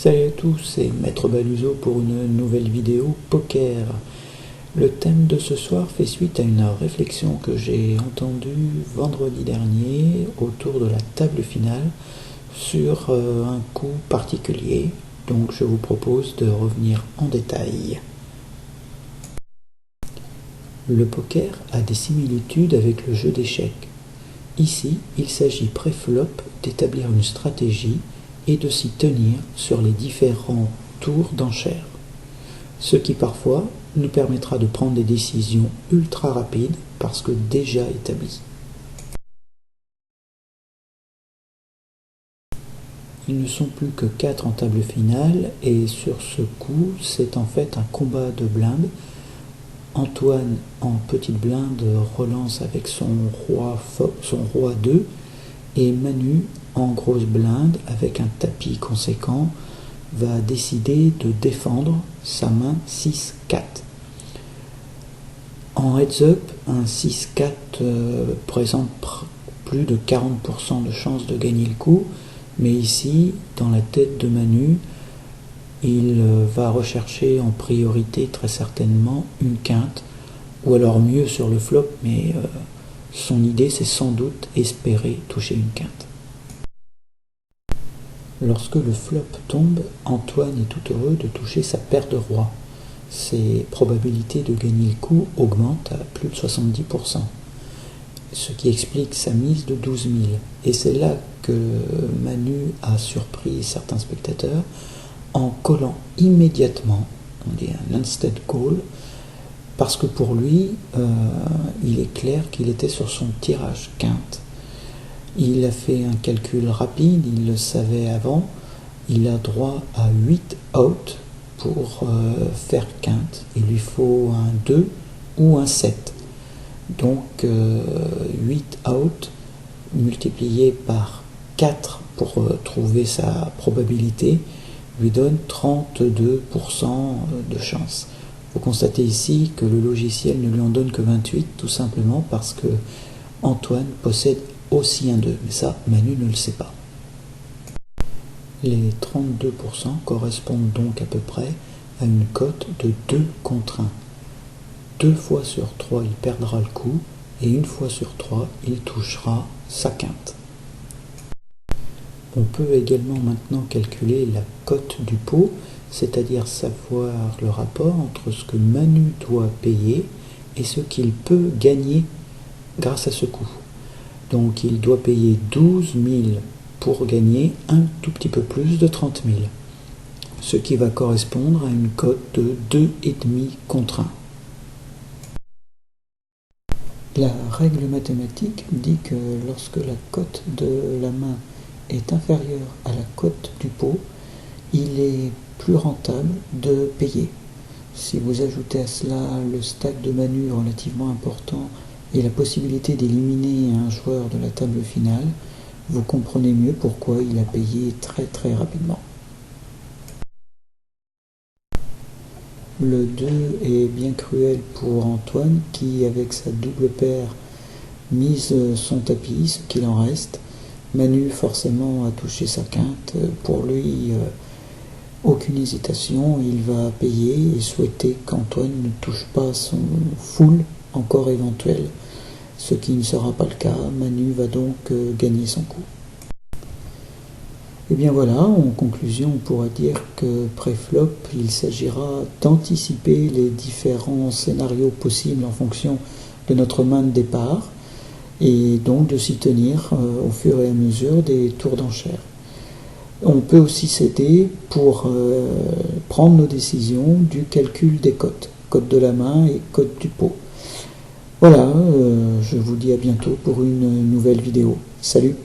Salut à tous, c'est Maître Baluzo pour une nouvelle vidéo poker. Le thème de ce soir fait suite à une réflexion que j'ai entendue vendredi dernier autour de la table finale sur un coup particulier. Donc je vous propose de revenir en détail. Le poker a des similitudes avec le jeu d'échecs. Ici, il s'agit pré-flop d'établir une stratégie et de s'y tenir sur les différents tours d'enchères, ce qui parfois nous permettra de prendre des décisions ultra rapides parce que déjà établies. Ils ne sont plus que 4 en table finale et sur ce coup, c'est en fait un combat de blindes. Antoine en petite blinde relance avec son roi 2 et Manu en grosse blinde avec un tapis conséquent va décider de défendre sa main 6-4. En heads-up, un 6-4 présente plus de 40% de chances de gagner le coup, mais ici, dans la tête de Manu, il va rechercher en priorité très certainement une quinte, ou alors mieux sur le flop, mais son idée c'est sans doute espérer toucher une quinte. Lorsque le flop tombe, Antoine est tout heureux de toucher sa paire de rois. Ses probabilités de gagner le coup augmentent à plus de 70%, ce qui explique sa mise de 12 000. Et c'est là que Manu a surpris certains spectateurs en collant immédiatement, on dit un instant call, parce que pour lui, il est clair qu'il était sur son tirage quinte. Il a fait un calcul rapide, il le savait avant, il a droit à 8 out pour faire quinte. Il lui faut un 2 ou un 7. Donc 8 out multiplié par 4 pour trouver sa probabilité lui donne 32% de chance. Vous constatez ici que le logiciel ne lui en donne que 28, tout simplement parce que Antoine possède aussi un 2, mais ça, Manu ne le sait pas. Les 32% correspondent donc à peu près à une cote de 2 contre 1. 2 fois sur 3, il perdra le coup, et une fois sur 3, il touchera sa quinte. On peut également maintenant calculer la cote du pot, c'est-à-dire savoir le rapport entre ce que Manu doit payer et ce qu'il peut gagner grâce à ce coup. Donc il doit payer 12 000 pour gagner un tout petit peu plus de 30 000, ce qui va correspondre à une cote de 2,5 contre 1. La règle mathématique dit que lorsque la cote de la main est inférieure à la cote du pot, il est plus rentable de payer. Si vous ajoutez à cela le stack de Manu relativement important et la possibilité d'éliminer un joueur de la table finale, vous comprenez mieux pourquoi il a payé très très rapidement. Le 2 est bien cruel pour Antoine qui, avec sa double paire, mise son tapis, ce qu'il en reste. Manu forcément a touché sa quinte. Pour lui, aucune hésitation, il va payer et souhaiter qu'Antoine ne touche pas son full encore éventuel, ce qui ne sera pas le cas. Manu va donc gagner son coup. Et bien voilà, en conclusion, on pourra dire que pré-flop, il s'agira d'anticiper les différents scénarios possibles en fonction de notre main de départ et donc de s'y tenir au fur et à mesure des tours d'enchères. On peut aussi s'aider pour prendre nos décisions du calcul des cotes, cote de la main et cote du pot. Voilà, je vous dis à bientôt pour une nouvelle vidéo. Salut!